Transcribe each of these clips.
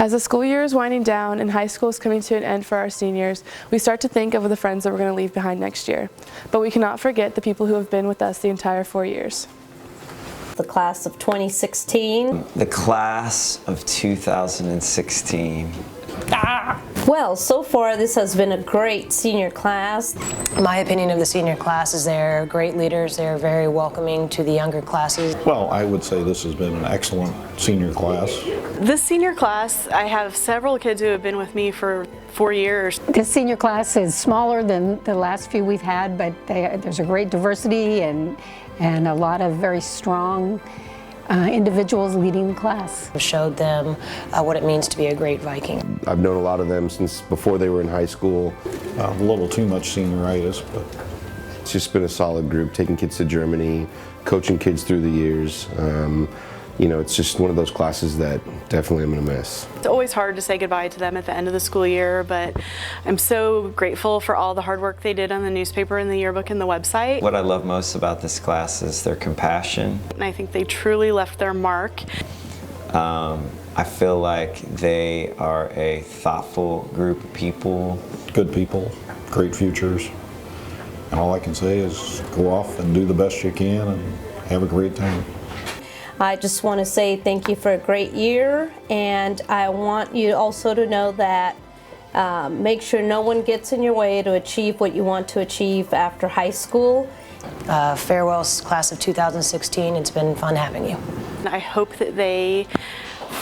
As the school year is winding down and high school is coming to an end for our seniors, we start to think of the friends that we're going to leave behind next year. But we cannot forget the people who have been with us the entire 4 years. The class of 2016. The class of 2016. Well, so far this has been a great senior class. My opinion of the senior class is they're great leaders. They're very welcoming to the younger classes. Well, I would say this has been an excellent senior class. This senior class, I have several kids who have been with me for 4 years. This senior class is smaller than the last few we've had, but there's a great diversity and a lot of very strong individuals leading the class. Showed them what it means to be a great Viking. I've known a lot of them since before they were in high school. A little too much senioritis, but it's just been a solid group, taking kids to Germany, coaching kids through the years. You know, it's just one of those classes that definitely I'm going to miss. It's always hard to say goodbye to them at the end of the school year, but I'm so grateful for all the hard work they did on the newspaper and the yearbook and the website. What I love most about this class is their compassion. And I think they truly left their mark. I feel like they are a thoughtful group of people. good people, great futures. And all I can say is go off and do the best you can and have a great time. I just want to say thank you for a great year, and I want you also to know that make sure no one gets in your way to achieve what you want to achieve after high school. Farewell, class of 2016. It's been fun having you. I hope that they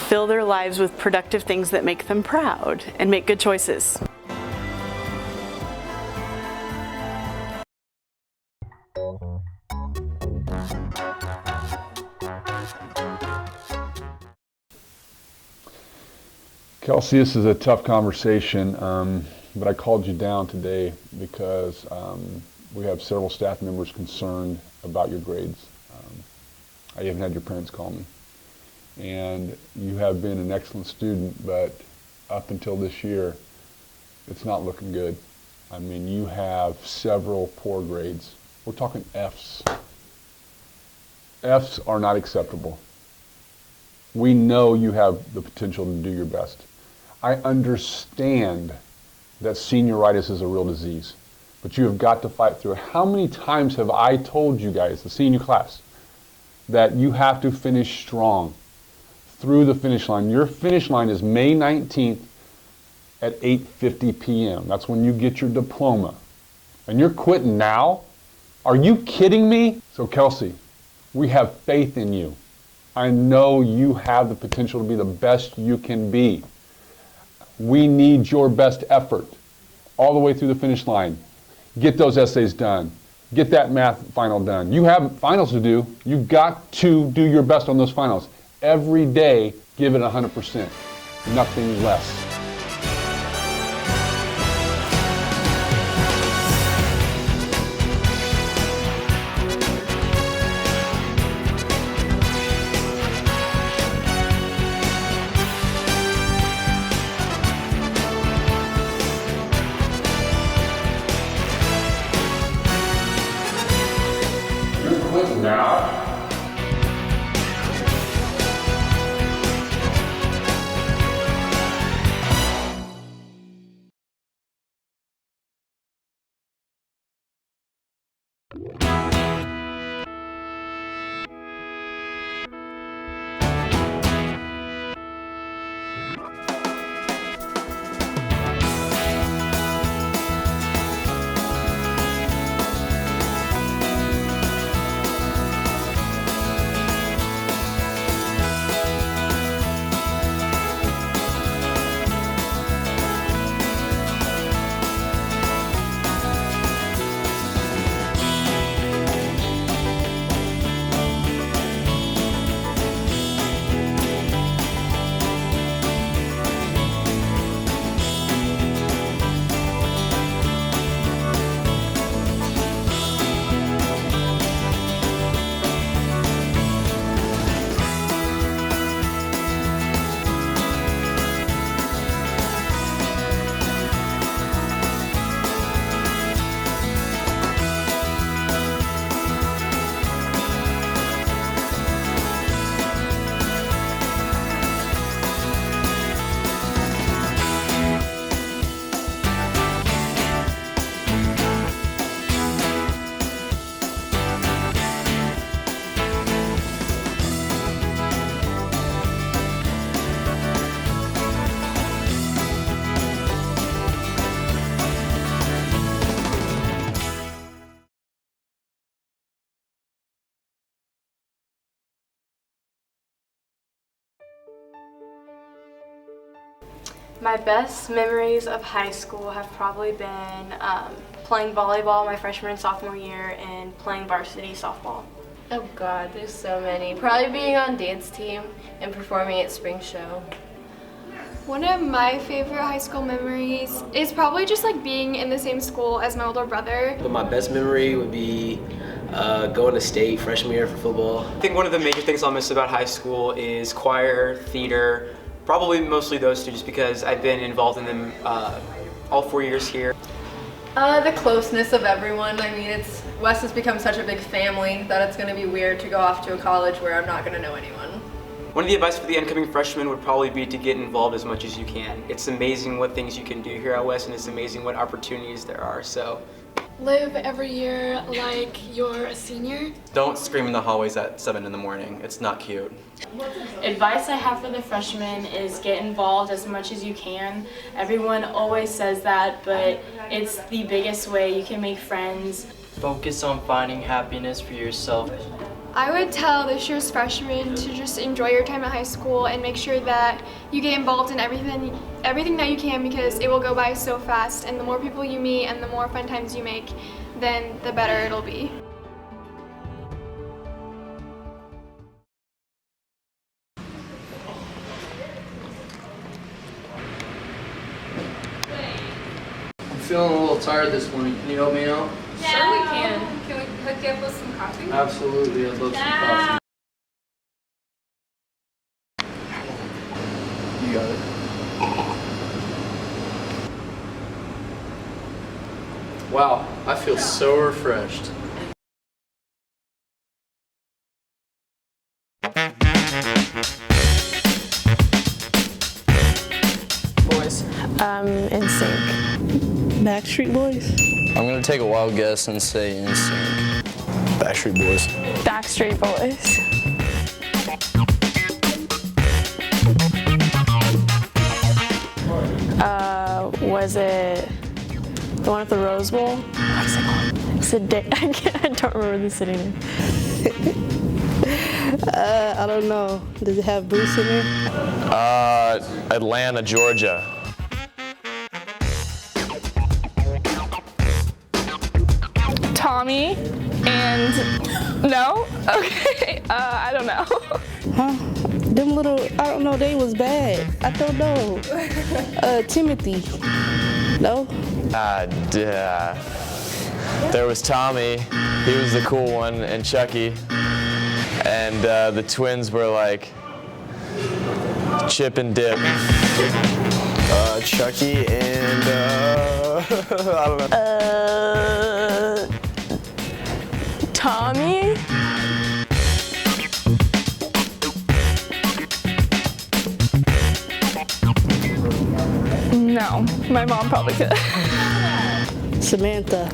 fill their lives with productive things that make them proud and make good choices. Kelsey, this is a tough conversation, but I called you down today because we have several staff members concerned about your grades. I even had your parents call me. And you have been an excellent student, but up until this year, it's not looking good. I mean, you have several poor grades. We're talking Fs. Fs are not acceptable. We know you have the potential to do your best. I understand that senioritis is a real disease, but you have got to fight through it. How many times have I told you guys, the senior class, that you have to finish strong through the finish line? Your finish line is May 19th at 8:50 p.m. That's when you get your diploma. And you're quitting now? Are you kidding me? So Kelsey, we have faith in you. I know you have the potential to be the best you can be. We need your best effort all the way through the finish line. Get those essays done. Get that math final done. You have finals to do. You've got to do your best on those finals. Every day, give it 100%. Nothing less. Now. My best memories of high school have probably been playing volleyball my freshman and sophomore year and playing varsity softball. Oh God, there's so many. Probably being on dance team and performing at spring show. One of my favorite high school memories is probably just like being in the same school as my older brother. But my best memory would be going to state freshman year for football. I think one of the major things I'll miss about high school is choir, theater, probably mostly those two just because I've been involved in them all 4 years here. The closeness of everyone. I mean, West has become such a big family that it's going to be weird to go off to a college where I'm not going to know anyone. One of the advice for the incoming freshmen would probably be to get involved as much as you can. It's amazing what things you can do here at West, and it's amazing what opportunities there are. So, live every year like you're a senior. Don't scream in the hallways at 7 in the morning. It's not cute. Advice I have for the freshmen is get involved as much as you can. Everyone always says that, but it's the biggest way you can make friends. Focus on finding happiness for yourself. I would tell this year's freshmen to just enjoy your time at high school and make sure that you get involved in everything that you can, because it will go by so fast, and the more people you meet and the more fun times you make, then the better it'll be. I'm feeling a little tired this morning. Can you help me out? Yeah. Sure we can. Can we hook you up with some coffee? Absolutely. I'd love some coffee. You got it. Wow, I feel so refreshed. Boys. NSYNC. Backstreet Boys. I'm gonna take a wild guess and say NSYNC. Backstreet Boys. Backstreet Boys. Was it the one at the Rose Bowl? What's it called? It's I don't remember the city name. I don't know. Does it have Bruce in it? Atlanta, Georgia. Tommy and no? Okay. I don't know. Huh? Them little, I don't know, they was bad. I don't know. Timothy. No? There was Tommy. He was the cool one, and Chucky. And the twins were like Chip and Dip. Chucky and I don't know. Tommy? No, my mom probably could. Samantha.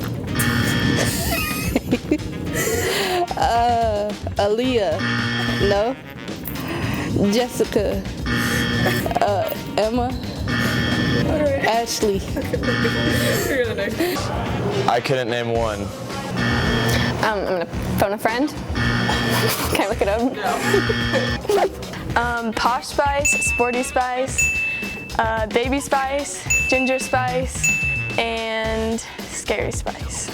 Aaliyah. No. Jessica. Emma. Ashley. I couldn't name one. I'm gonna phone a friend. Can I look it up? Posh Spice, Sporty Spice, Baby Spice, Ginger Spice, and Scary Spice.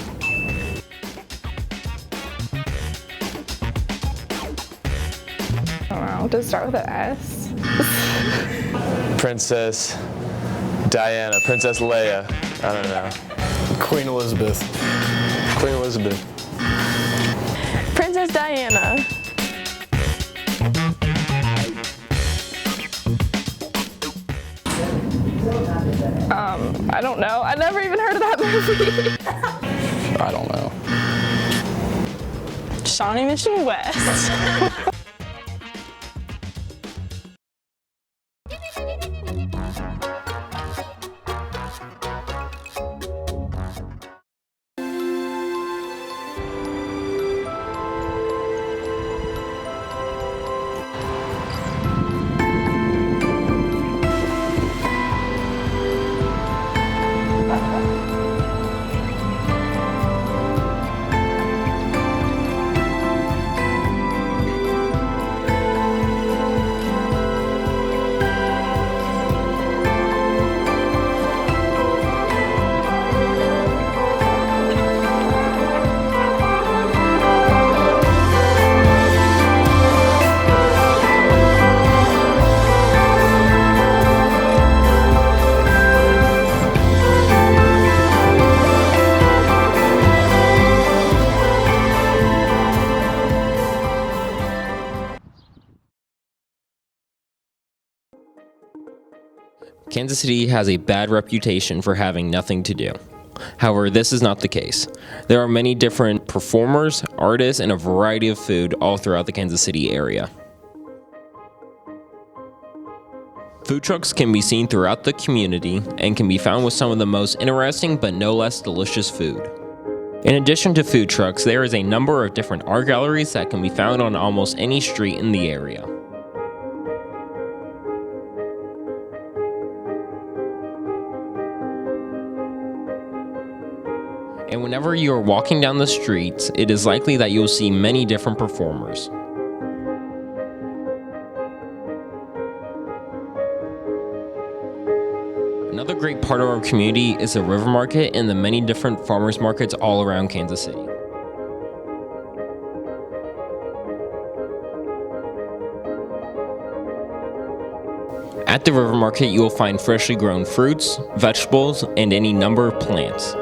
I don't know. Does it start with an S? Princess Diana, Princess Leia. I don't know. Queen Elizabeth. Queen Elizabeth. Princess Diana. I don't know. I never even heard of that movie. I don't know. Shawnee Mission West. Kansas City has a bad reputation for having nothing to do. However, this is not the case. There are many different performers, artists, and a variety of food all throughout the Kansas City area. Food trucks can be seen throughout the community and can be found with some of the most interesting but no less delicious food. In addition to food trucks, there is a number of different art galleries that can be found on almost any street in the area. And whenever you are walking down the streets, it is likely that you will see many different performers. Another great part of our community is the River Market and the many different farmers markets all around Kansas City. At the River Market, you will find freshly grown fruits, vegetables, and any number of plants.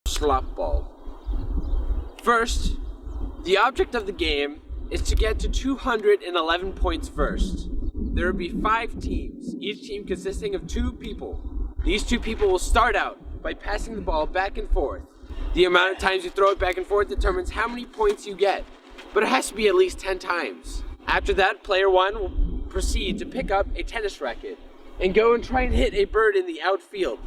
Slop ball. First, the object of the game is to get to 211 points first. There will be 5 teams, each team consisting of 2 people. These 2 people will start out by passing the ball back and forth. The amount of times you throw it back and forth determines how many points you get, but it has to be at least 10 times. After that, player 1 will proceed to pick up a tennis racket and go and try and hit a bird in the outfield.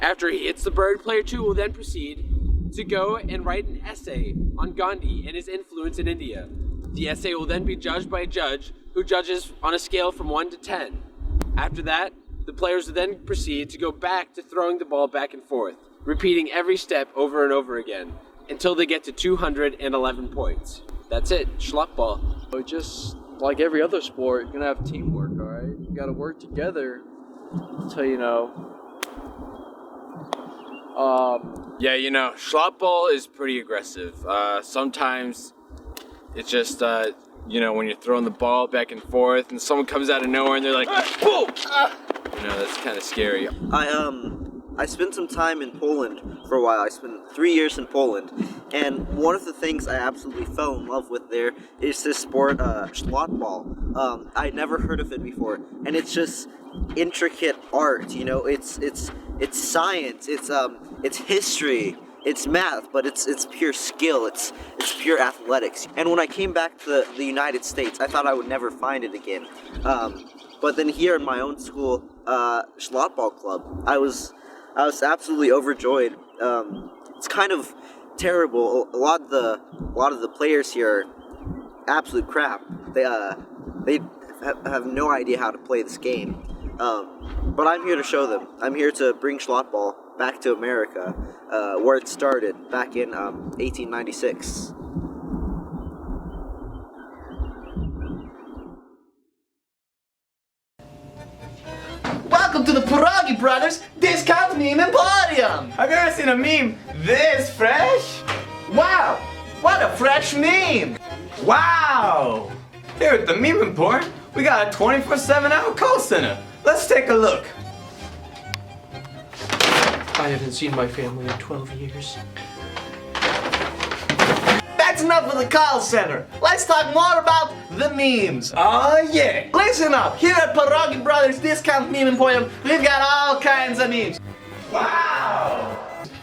After he hits the bird, player 2 will then proceed to go and write an essay on Gandhi and his influence in India. The essay will then be judged by a judge who judges on a scale from 1 to 10. After that, the players will then proceed to go back to throwing the ball back and forth, repeating every step over and over again until they get to 211 points. That's it, Schlop ball. Just like every other sport, you're gonna have teamwork, alright? You gotta work together until, Yeah, Schlop ball is pretty aggressive. Sometimes it's just, when you're throwing the ball back and forth and someone comes out of nowhere and they're like, boom! That's kind of scary. I spent some time in Poland for a while. I spent 3 years in Poland, and one of the things I absolutely fell in love with there is this sport, Schlot ball. I'd never heard of it before, and it's just intricate art. It's science. It's history. It's math, but it's pure skill. It's pure athletics. And when I came back to the United States, I thought I would never find it again. But then here in my own school, Schlot ball club, I was absolutely overjoyed. It's kind of terrible. A lot of the players here are absolute crap. They have no idea how to play this game. But I'm here to show them. I'm here to bring Schlot ball back to America, where it started back in 1896. Welcome to the Pierogi Brothers Discount Meme Emporium! Have you ever seen a meme this fresh? Wow! What a fresh meme! Wow! Here at the Meme Emporium, we got a 24/7 call center. Let's take a look. I haven't seen my family in 12 years. That's enough of the call center. Let's talk more about the memes. Oh yeah! Listen up. Here at Pierogi Brothers Discount Meme Emporium, we've got all kinds of memes. Wow!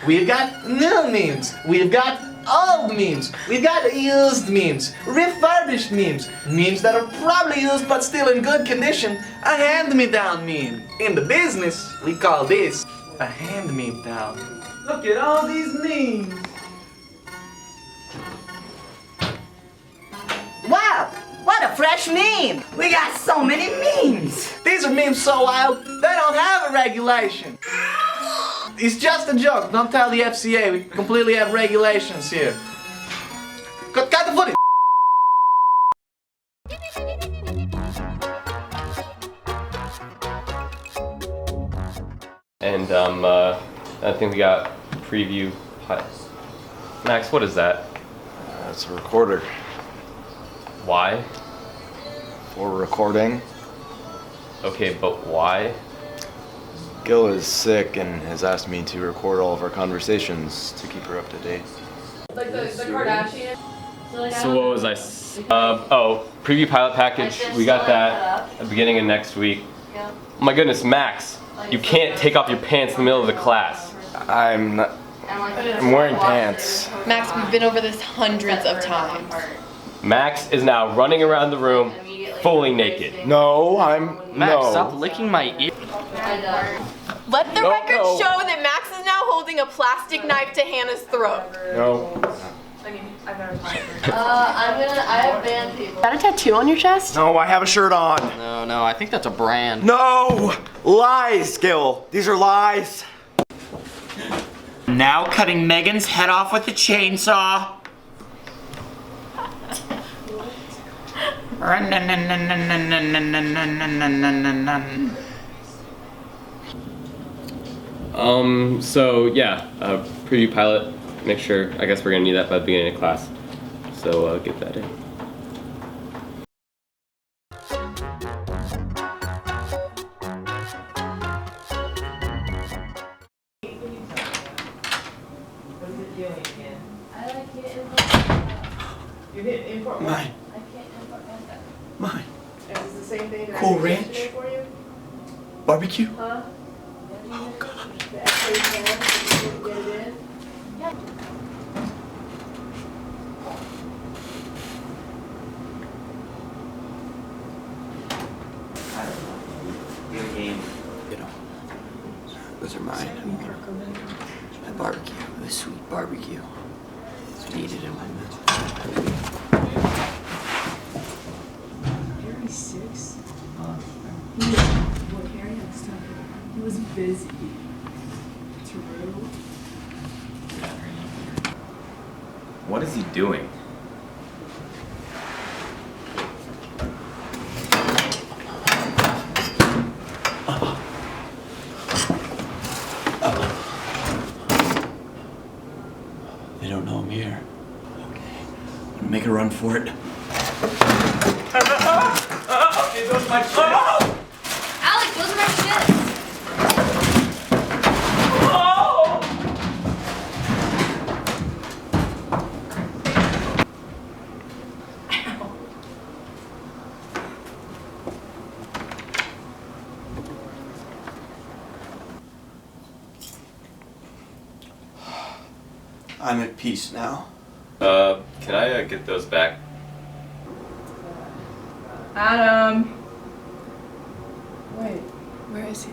We've got new memes. We've got old memes. We've got used memes, refurbished memes, memes that are probably used but still in good condition, a hand-me-down meme. In the business, we call this a hand-me-down. Look at all these memes. Wow! What a fresh meme! We got so many memes! These are memes so wild, they don't have a regulation. It's just a joke, don't tell the FCA, we completely have regulations here. Cut the footage! And I think we got preview. Max, what is that? It's a recorder. Why? For recording. Okay, but why? Gil is sick and has asked me to record all of our conversations to keep her up to date. Like the Kardashians. So what was I? Preview pilot package. We got that at the beginning of next week. Yeah. Oh my goodness, Max, you can't take off your pants in the middle of the class. I'm wearing pants. Max, we've been over this hundreds of times. Max is now running around the room fully naked. No, Max, stop licking my ear. Let the record show that Max is now holding a plastic knife to Hannah's throat. No. I have band people. Is that a tattoo on your chest? No, I have a shirt on. No, I think that's a brand. No! Lies, Gil. These are lies. Now cutting Megan's head off with a chainsaw. So yeah, preview pilot. Make sure, I guess we're gonna need that by the beginning of class. So get that in. Mine. Cool Ranch. Barbecue. Huh? Oh God. Those are mine. My barbecue, the sweet barbecue. It's needed in my mouth. Harry 6? Harry was talking. He was busy. True. What is he doing? They don't know I'm here. Okay. I'm gonna make a run for it. Those are my shit. Alex, those are my shits. I'm at peace now. Can I get those back? Adam. Wait, where is he?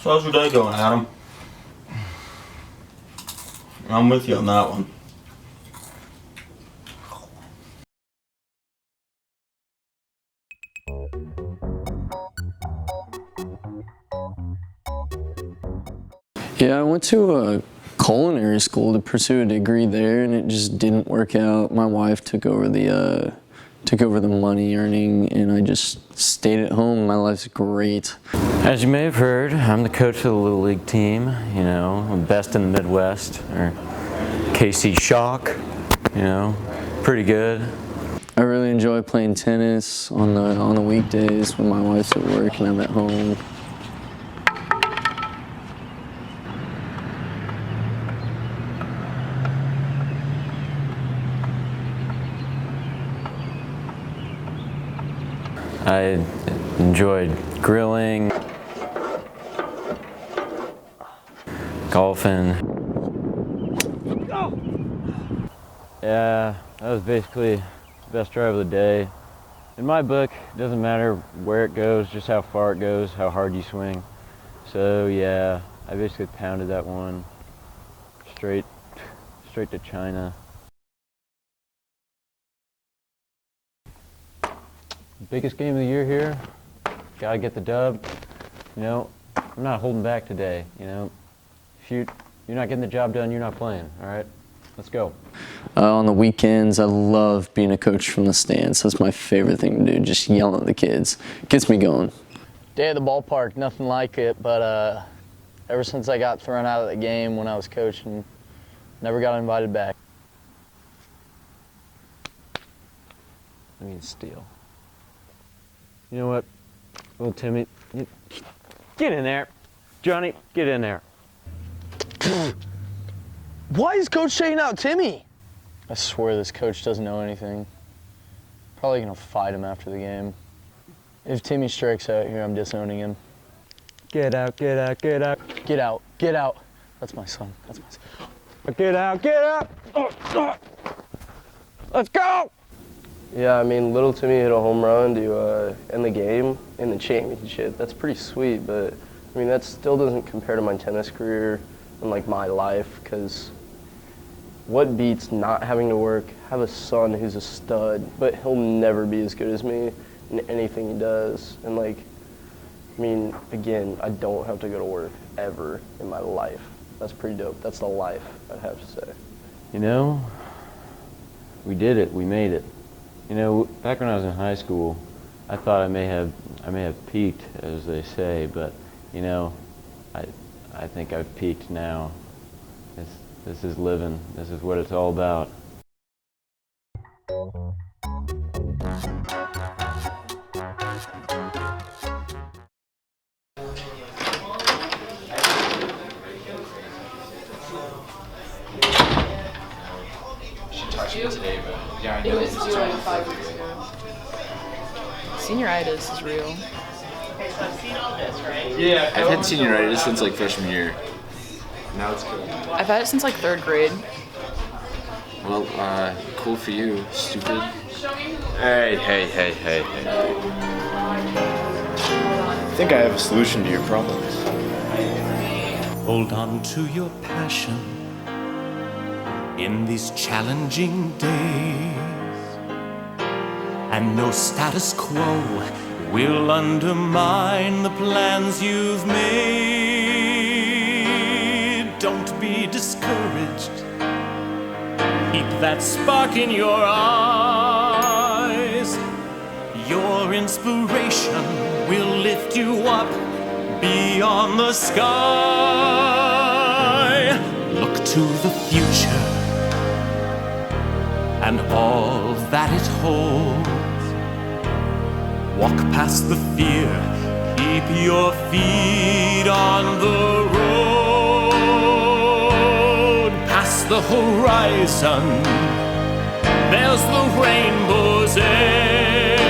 So how's your day going, Adam? I'm with you on that one. Yeah, I went to a culinary school to pursue a degree there, and it just didn't work out. My wife took over the money earning, and I just stayed at home. My life's great. As you may have heard, I'm the coach of the Little League team. You know, best in the Midwest, or KC Shock. You know, pretty good. I really enjoy playing tennis on the weekdays when my wife's at work and I'm at home. I enjoyed grilling, golfing. Yeah, that was basically the best drive of the day. In my book, it doesn't matter where it goes, just how far it goes, how hard you swing. So yeah, I basically pounded that one straight to China. Biggest game of the year here. Gotta get the dub. You know, I'm not holding back today. You know, if you're not getting the job done, you're not playing. All right, let's go. On the weekends, I love being a coach from the stands. That's my favorite thing to do, just yelling at the kids. Gets me going. Day at the ballpark, nothing like it, but ever since I got thrown out of the game when I was coaching, never got invited back. I mean, steal. You know what? Little Timmy, get in there. Johnny, get in there. Why is Coach checking out Timmy? I swear this coach doesn't know anything. Probably gonna fight him after the game. If Timmy strikes out here, I'm disowning him. Get out, get out, get out. Get out, get out. That's my son, that's my son. Get out, get out. Let's go! Yeah, I mean, little Timmy hit a home run to end the game in the championship. That's pretty sweet, but I mean, that still doesn't compare to my tennis career and like my life, because what beats not having to work? Have a son who's a stud, but he'll never be as good as me in anything he does. And like, I mean, again, I don't have to go to work ever in my life. That's pretty dope. That's the life, I'd have to say. You know, we did it, we made it. You know, back when I was in high school, I thought I may have peaked, as they say, but you know, I think I've peaked now. This is living. This is what it's all about. She touched me today, but yeah, I It know. was due like 5 weeks ago. Senioritis is real. Yeah, I've had senioritis since like freshman year. Now it's good. I've had it since like 3rd grade. Well, cool for you, stupid. Hey. I think I have a solution to your problems. Hold on to your passion in these challenging days, and no status quo will undermine the plans you've made. Don't be discouraged. Keep that spark in your eyes. Your inspiration will lift you up beyond the sky. Look to the future and all that it holds. Walk past the fear, keep your feet on the road. Past the horizon, there's the rainbow's end.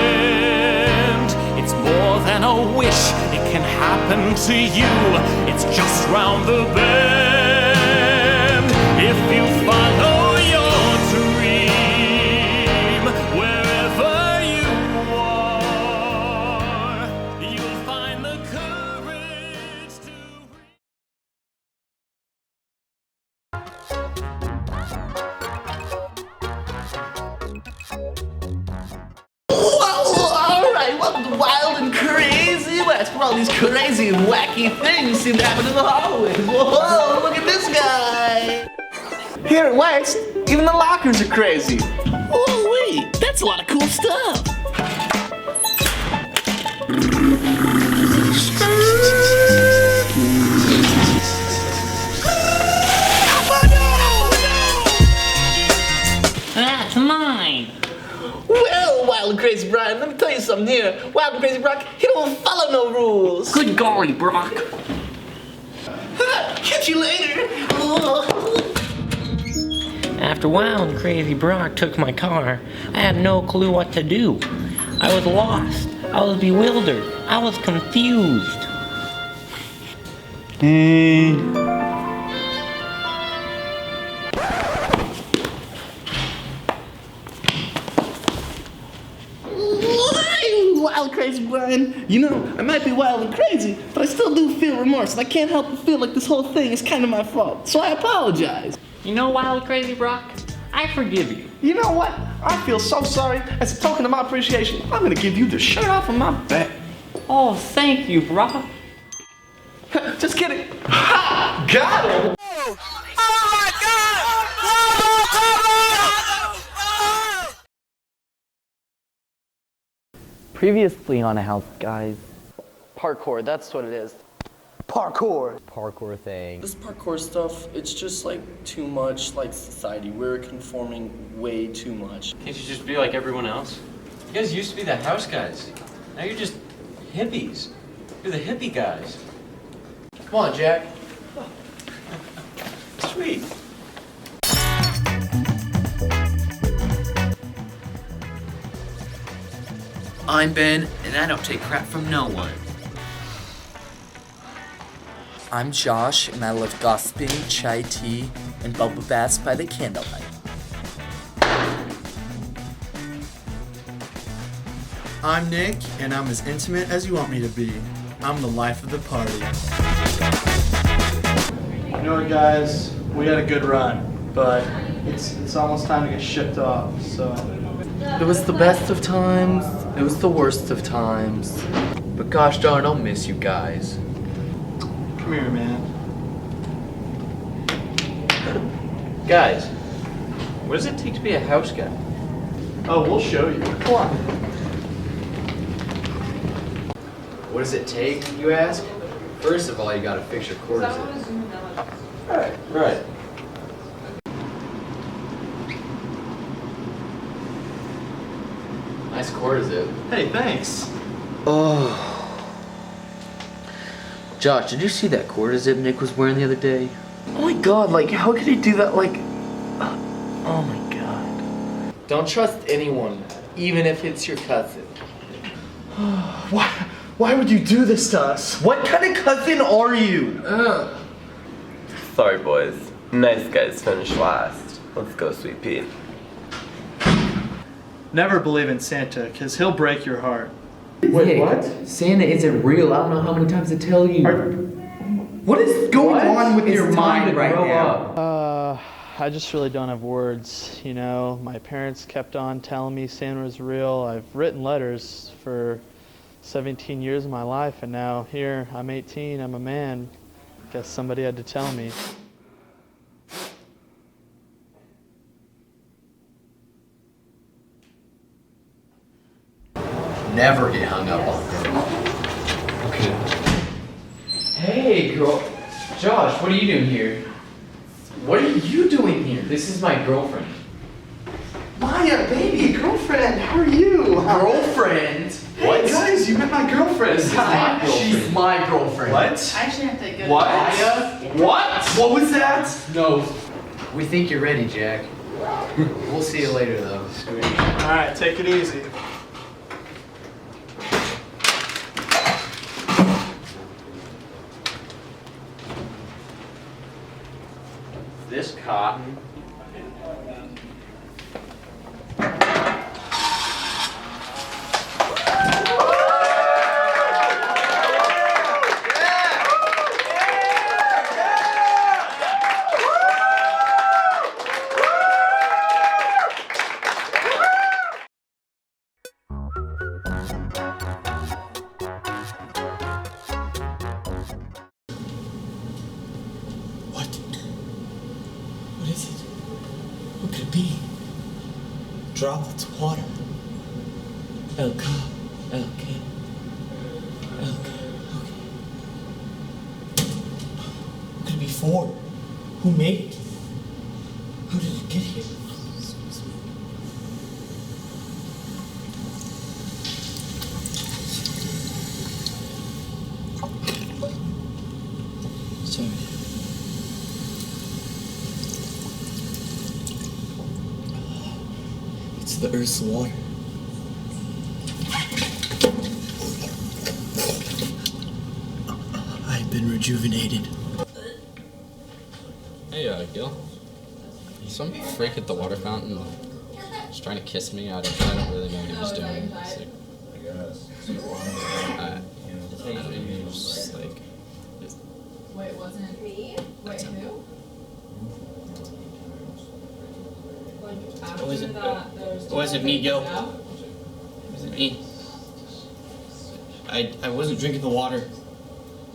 It's more than a wish, it can happen to you. It's just round the bend. If you follow your dream, wherever you are, you'll find the courage to Alright, welcome to Wild and Crazy West, where all these crazy and wacky things seem to happen in the hallways. Whoa, look at this guy! Here at West, even the lockers are crazy. Oh wait, that's a lot of cool stuff. That's mine. Well, Wild and Crazy Brian, let me tell you something here. Wild and Crazy Brock, he don't follow no rules. Good golly, Brock. Catch you later. After Wild and Crazy Brock took my car, I had no clue what to do. I was lost. I was bewildered. I was confused. Wild Crazy Brian. You know, I might be wild and crazy, but I still do feel remorse, and I can't help but feel like this whole thing is kind of my fault. So I apologize. You know, Wild Crazy Brock, I forgive you. You know what? I feel so sorry. As a token of my appreciation, I'm gonna give you the shirt off of my back. Oh, thank you, Brock. Just kidding. Ha! Got him! Previously on House Guys. Parkour, that's what it is. Parkour. Parkour thing. This parkour stuff, it's just like too much like society. We're conforming way too much. Can't you just be like everyone else? You guys used to be the house guys. Now you're just hippies. You're the hippie guys. Come on, Jack. Sweet. I'm Ben, and I don't take crap from no one. I'm Josh, and I love gossiping, chai tea, and bubble baths by the candlelight. I'm Nick, and I'm as intimate as you want me to be. I'm the life of the party. You know what, guys? We had a good run, but it's almost time to get shipped off, so... It was the best of times, it was the worst of times. But gosh darn, I'll miss you guys. Come here, man. Guys, what does it take to be a house guy? Oh, we'll show you. Come on. What does it take, you ask? First of all, you gotta fix your quarter zip. Right. Nice quarter zip. Hey, thanks. Oh. Josh, did you see that quarter zip Nick was wearing the other day? Oh my god, like, how could he do that? Like, oh my god. Don't trust anyone, even if it's your cousin. Why would you do this to us? What kind of cousin are you? Sorry, boys. Nice guys finished last. Let's go, Sweet Pea. Never believe in Santa, because he'll break your heart. Wait, what? Santa isn't real. I don't know how many times to tell you. What is going on with your mind right now? I just really don't have words, you know. My parents kept on telling me Santa was real. I've written letters for 17 years of my life, and now here, I'm 18, I'm a man. Guess somebody had to tell me. Never get hung up on girls. Okay. Hey, girl. Josh, what are you doing here? What are you doing here? This is my girlfriend. Maya, baby, girlfriend, how are you? Girlfriend? What? Hey guys, you met my girlfriend. This is my girlfriend. She's my girlfriend. What? I actually have to go. What? Maya? What? What was that? No. We think you're ready, Jack. We'll see you later, though. Alright, take it easy. This cotton. What is it? What could it be? Droplets of water. LK. Okay. What could it be for? Who made it? How did it get here? Sorry. It's the Earth's water. I've been rejuvenated. Hey, Gil. Some freak at the water fountain was trying to kiss me. I don't really know what he was doing. It's like, I don't know, he was just like... Wait, wasn't me? Wait, who? Was it me, Gil? Was it me? I wasn't drinking the water.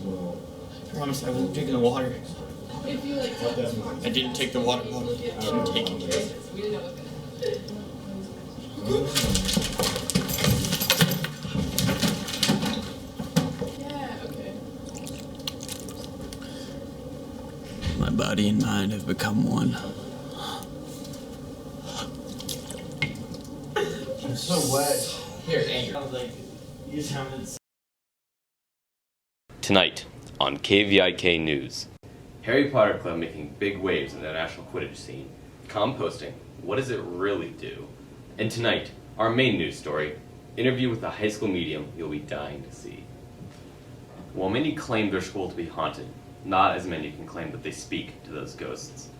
I promise I wasn't drinking the water. I didn't take the water bottle. I didn't take it. body and mind have become one. I'm so wet. Here, Andrew. I was like, you just haven't. Tonight on KVIK News. Harry Potter Club making big waves in the national Quidditch scene. Composting, what does it really do? And tonight, our main news story, interview with a high school medium you'll be dying to see. While many claim their school to be haunted, not as many can claim that they speak to those ghosts.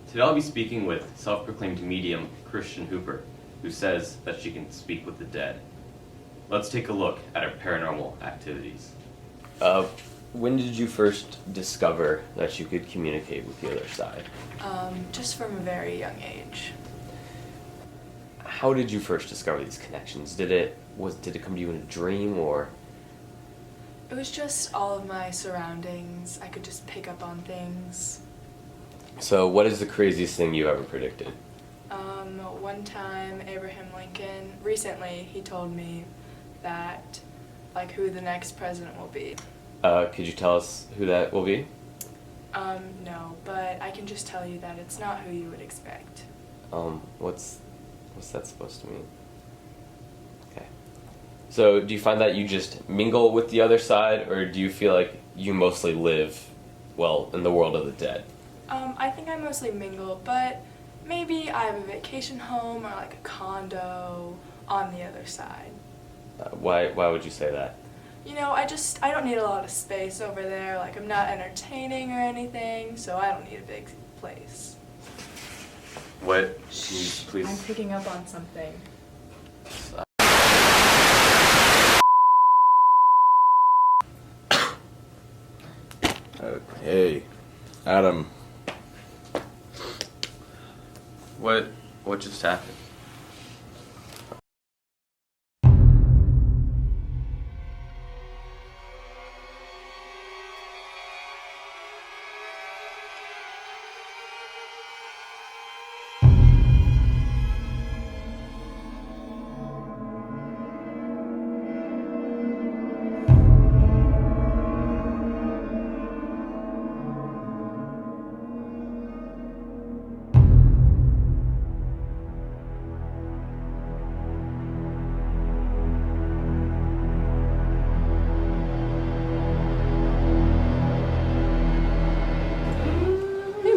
Today I'll be speaking with self-proclaimed medium Christian Hooper, who says that she can speak with the dead. Let's take a look at her paranormal activities. When did you first discover that you could communicate with the other side? Just from a very young age. How did you first discover these connections? Did it come to you in a dream, or? It was just all of my surroundings. I could just pick up on things. So what is the craziest thing you ever predicted? One time, Abraham Lincoln, recently, he told me that, like, who the next president will be. Could you tell us who that will be? No, but I can just tell you that it's not who you would expect. What's that supposed to mean? Okay. So do you find that you just mingle with the other side, or do you feel like you mostly live, well, in the world of the dead? I think I mostly mingle, but maybe I have a vacation home or like a condo on the other side. Why would you say that? You know, I don't need a lot of space over there. Like, I'm not entertaining or anything, so I don't need a big place. What? Can you please? I'm picking up on something. Hey, Adam. What just happened?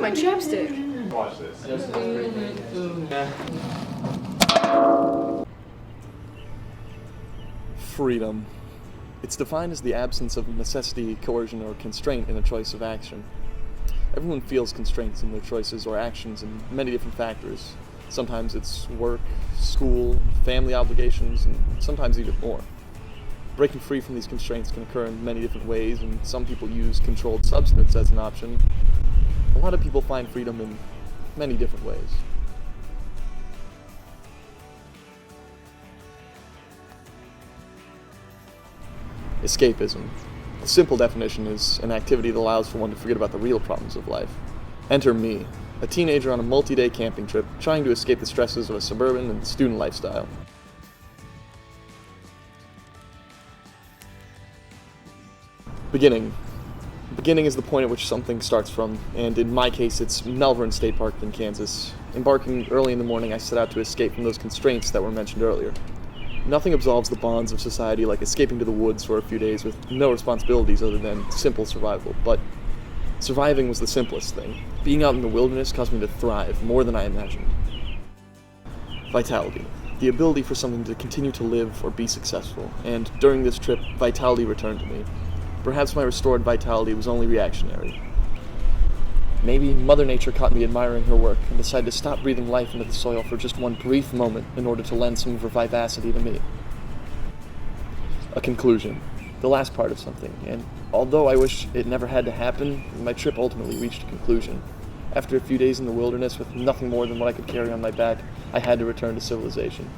My chapstick. Watch this. Freedom. It's defined as the absence of necessity, coercion, or constraint in a choice of action. Everyone feels constraints in their choices or actions in many different factors. Sometimes it's work, school, family obligations, and sometimes even more. Breaking free from these constraints can occur in many different ways, and some people use controlled substance as an option. A lot of people find freedom in many different ways. Escapism. The simple definition is an activity that allows for one to forget about the real problems of life. Enter me, a teenager on a multi-day camping trip trying to escape the stresses of a suburban and student lifestyle. Beginning. Beginning is the point at which something starts from, and in my case it's Melbourne State Park in Kansas. Embarking early in the morning, I set out to escape from those constraints that were mentioned earlier. Nothing absolves the bonds of society like escaping to the woods for a few days with no responsibilities other than simple survival, but surviving was the simplest thing. Being out in the wilderness caused me to thrive more than I imagined. Vitality. The ability for something to continue to live or be successful, and during this trip, vitality returned to me. Perhaps my restored vitality was only reactionary. Maybe Mother Nature caught me admiring her work and decided to stop breathing life into the soil for just one brief moment in order to lend some of her vivacity to me. A conclusion. The last part of something, and although I wish it never had to happen, my trip ultimately reached a conclusion. After a few days in the wilderness with nothing more than what I could carry on my back, I had to return to civilization.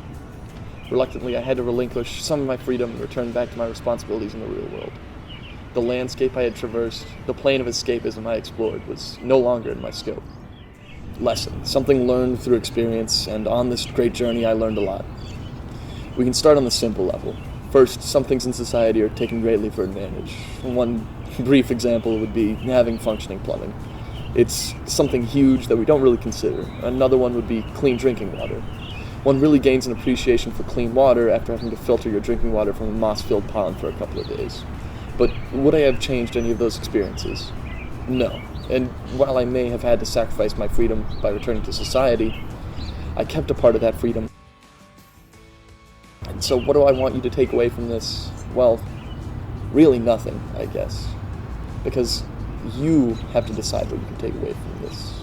Reluctantly, I had to relinquish some of my freedom and return back to my responsibilities in the real world. The landscape I had traversed, the plane of escapism I explored, was no longer in my scope. Lesson, something learned through experience, and on this great journey I learned a lot. We can start on the simple level. First, some things in society are taken greatly for advantage. One brief example would be having functioning plumbing. It's something huge that we don't really consider. Another one would be clean drinking water. One really gains an appreciation for clean water after having to filter your drinking water from a moss-filled pond for a couple of days. But would I have changed any of those experiences? No. And while I may have had to sacrifice my freedom by returning to society, I kept a part of that freedom. And so what do I want you to take away from this? Well, really nothing, I guess. Because you have to decide what you can take away from this.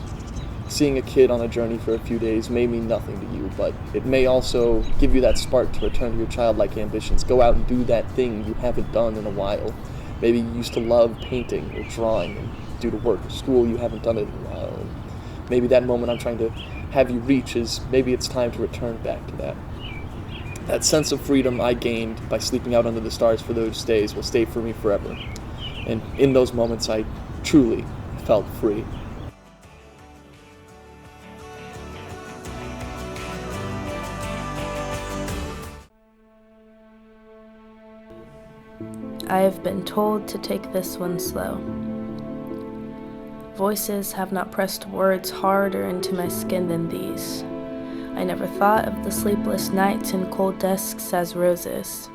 Seeing a kid on a journey for a few days may mean nothing to you, but it may also give you that spark to return to your childlike ambitions. Go out and do that thing you haven't done in a while. Maybe you used to love painting or drawing, and due to work or school you haven't done it in a while. And maybe that moment I'm trying to have you reach is maybe it's time to return back to that. That sense of freedom I gained by sleeping out under the stars for those days will stay for me forever. And in those moments I truly felt free. I have been told to take this one slow. Voices have not pressed words harder into my skin than these. I never thought of the sleepless nights and cold desks as roses.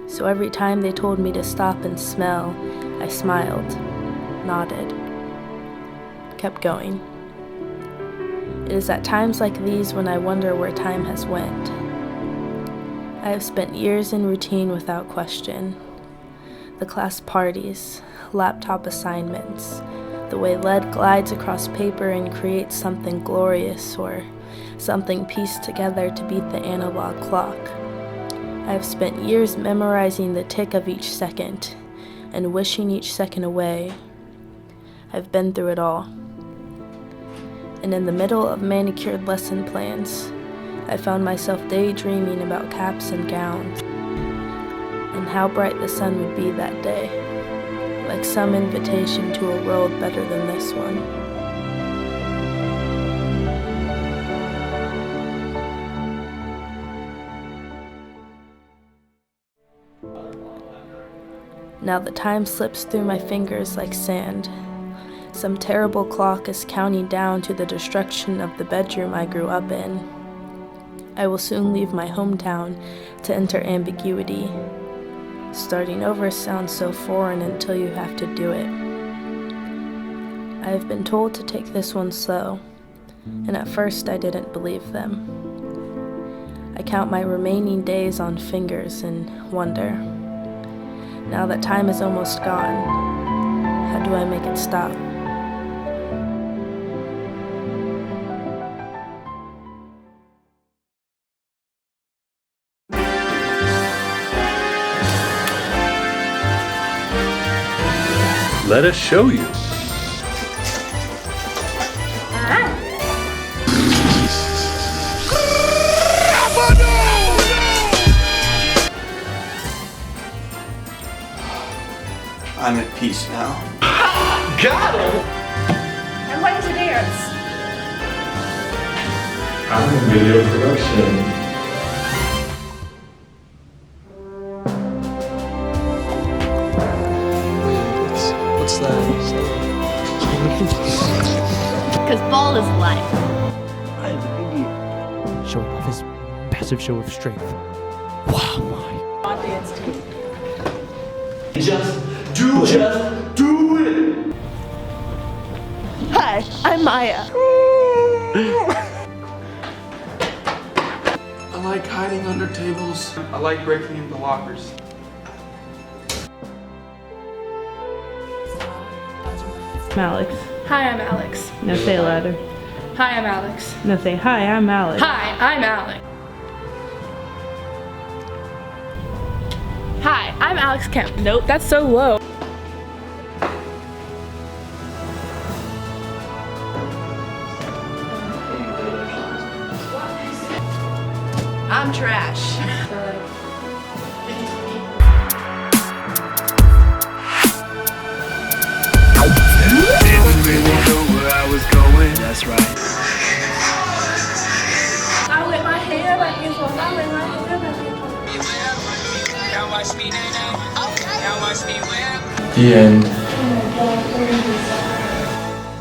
So every time they told me to stop and smell, I smiled, nodded, kept going. It is at times like these when I wonder where time has went. I have spent years in routine without question. The class parties, laptop assignments, the way lead glides across paper and creates something glorious or something pieced together to beat the analog clock. I have spent years memorizing the tick of each second and wishing each second away. I've been through it all. And in the middle of manicured lesson plans, I found myself daydreaming about caps and gowns and how bright the sun would be that day, like some invitation to a world better than this one. Now the time slips through my fingers like sand. Some terrible clock is counting down to the destruction of the bedroom I grew up in. I will soon leave my hometown to enter ambiguity. Starting over sounds so foreign until you have to do it. I have been told to take this one slow, and at first I didn't believe them. I count my remaining days on fingers and wonder, now that time is almost gone, how do I make it stop? Let us show you. I'm at peace now. Got him! And why did you dance? I'm in video production. What's that? Because ball is life. I am an Indian. Showing off his massive show of strength. Wow, my. Dance team. Just do it! Hi, I'm Maya. I like hiding under tables. I like breaking into lockers. I'm Alex. Hi, I'm Alex. Now say it louder. Hi, I'm Alex. Now say, hi, I'm Alex. Hi, I'm Alex. Hi, I'm Alex Kemp. Nope, that's so low. I'm trash. Didn't really know where I was going. That's right. I lit my hair like this one. I lit my hair like this one. The end.